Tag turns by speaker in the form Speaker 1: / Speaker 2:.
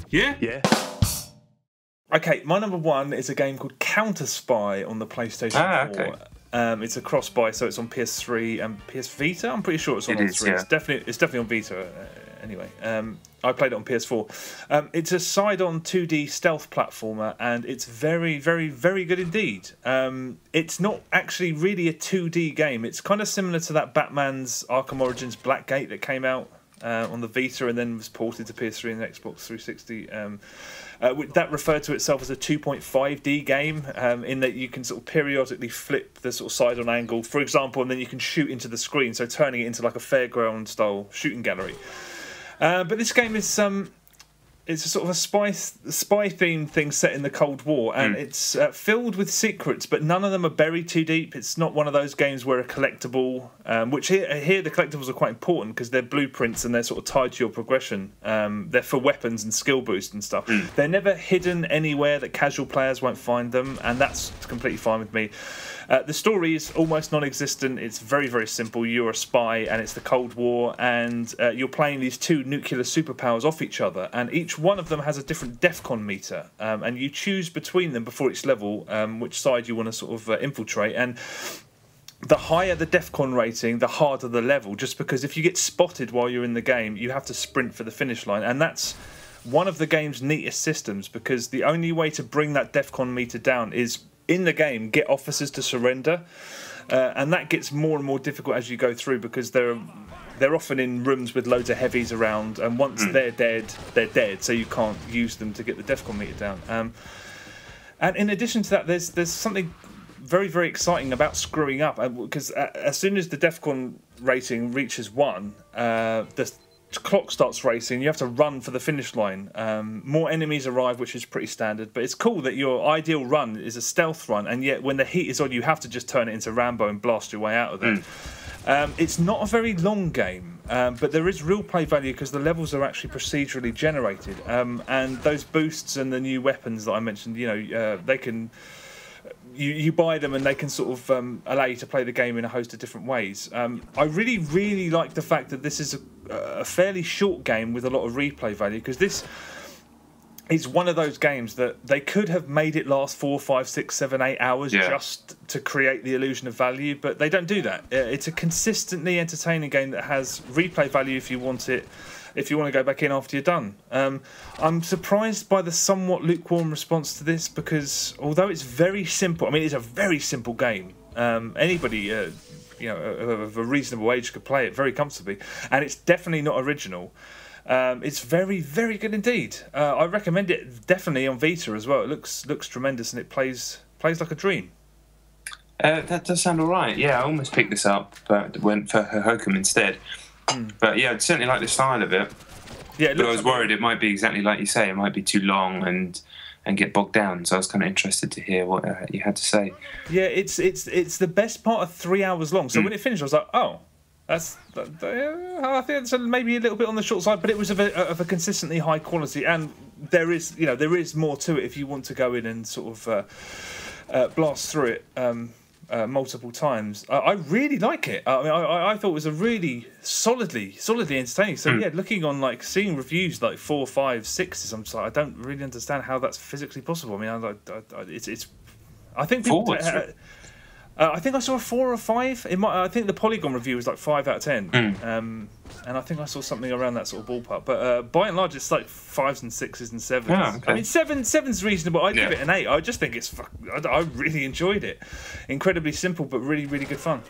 Speaker 1: Yeah?
Speaker 2: Yeah.
Speaker 3: Okay, my number one is a game called CounterSpy on the PlayStation 4.
Speaker 1: Okay.
Speaker 3: It's a cross-buy, so it's on PS3 and PS Vita. I'm pretty sure it's on all three.
Speaker 1: Yeah.
Speaker 3: It's definitely on Vita. Anyway, I played it on PS4. It's a side-on 2D stealth platformer, and it's very, very, very good indeed. It's not actually really a 2D game. It's kind of similar to that Batman's Arkham Origins Blackgate that came out on the Vita and then was ported to PS3 and Xbox 360. That referred to itself as a 2.5D game, in that you can sort of periodically flip the sort of side-on angle, for example, and then you can shoot into the screen, so turning it into like a fairground-style shooting gallery. But this game is it's a sort of a spy-themed thing set in the Cold War, and it's filled with secrets, but none of them are buried too deep. It's not one of those games where a collectible, which here the collectibles are quite important because they're blueprints and they're sort of tied to your progression. They're for weapons and skill boost and stuff. They're never hidden anywhere that casual players won't find them, and that's completely fine with me. The story is almost non-existent. It's very, very simple. You're a spy, and it's the Cold War, and you're playing these two nuclear superpowers off each other, and each one of them has a different DEFCON meter, and you choose between them before each level which side you want to sort of infiltrate. And the higher the DEFCON rating, the harder the level, just because if you get spotted while you're in the game, you have to sprint for the finish line, and that's one of the game's neatest systems, because the only way to bring that DEFCON meter down is in the game get officers to surrender, and that gets more and more difficult as you go through, because they're often in rooms with loads of heavies around, and once they're dead, so you can't use them to get the DEFCON meter down. And in addition to that, there's something very, very exciting about screwing up, because as soon as the DEFCON rating reaches 1, the clock starts racing. You have to run for the finish line. More enemies arrive, which is pretty standard, but it's cool that your ideal run is a stealth run, and yet when the heat is on, you have to just turn it into Rambo and blast your way out of there. It's not a very long game, but there is real play value because the levels are actually procedurally generated, and those boosts and the new weapons that I mentioned, they can you buy them and they can sort of allow you to play the game in a host of different ways. I really, really like the fact that this is a fairly short game with a lot of replay value, because this is one of those games that they could have made it last 4, 5, 6, 7, 8 hours just to create the illusion of value, but they don't do that. It's a consistently entertaining game that has replay value if you want it, if you want to go back in after you're done. I'm surprised by the somewhat lukewarm response to this, because although it's very simple, I mean, it's a very simple game. Anybody of a reasonable age could play it very comfortably, and it's definitely not original. It's very, very good indeed. I recommend it definitely on Vita as well. It looks tremendous, and it plays like a dream.
Speaker 1: That does sound all right. Yeah, I almost picked this up, but went for Hokum instead. But yeah, I'd certainly like the style of it.
Speaker 3: Yeah,
Speaker 1: but I was worried it might be exactly like you say. It might be too long and get bogged down. So I was kind of interested to hear what you had to say.
Speaker 3: Yeah, it's the best part of 3 hours long. So when it finished, I was like, oh, I think it's maybe a little bit on the short side, but it was of a consistently high quality, and there is more to it if you want to go in and sort of blast through it multiple times. I really like it. I mean, I thought it was a really solidly entertaining. So yeah, looking on seeing reviews like 4, 5, 6s, I'm just like, I don't really understand how that's physically possible. I mean, it's I think people. I think I saw a 4 or 5. I think the Polygon review was like 5 out of 10, and I think I saw something around that sort of ballpark. But by and large, it's like 5s and 6s and 7s.
Speaker 1: Yeah, okay.
Speaker 3: I mean, 7's reasonable. I'd give it an 8. I just think I really enjoyed it. Incredibly simple, but really, really good fun.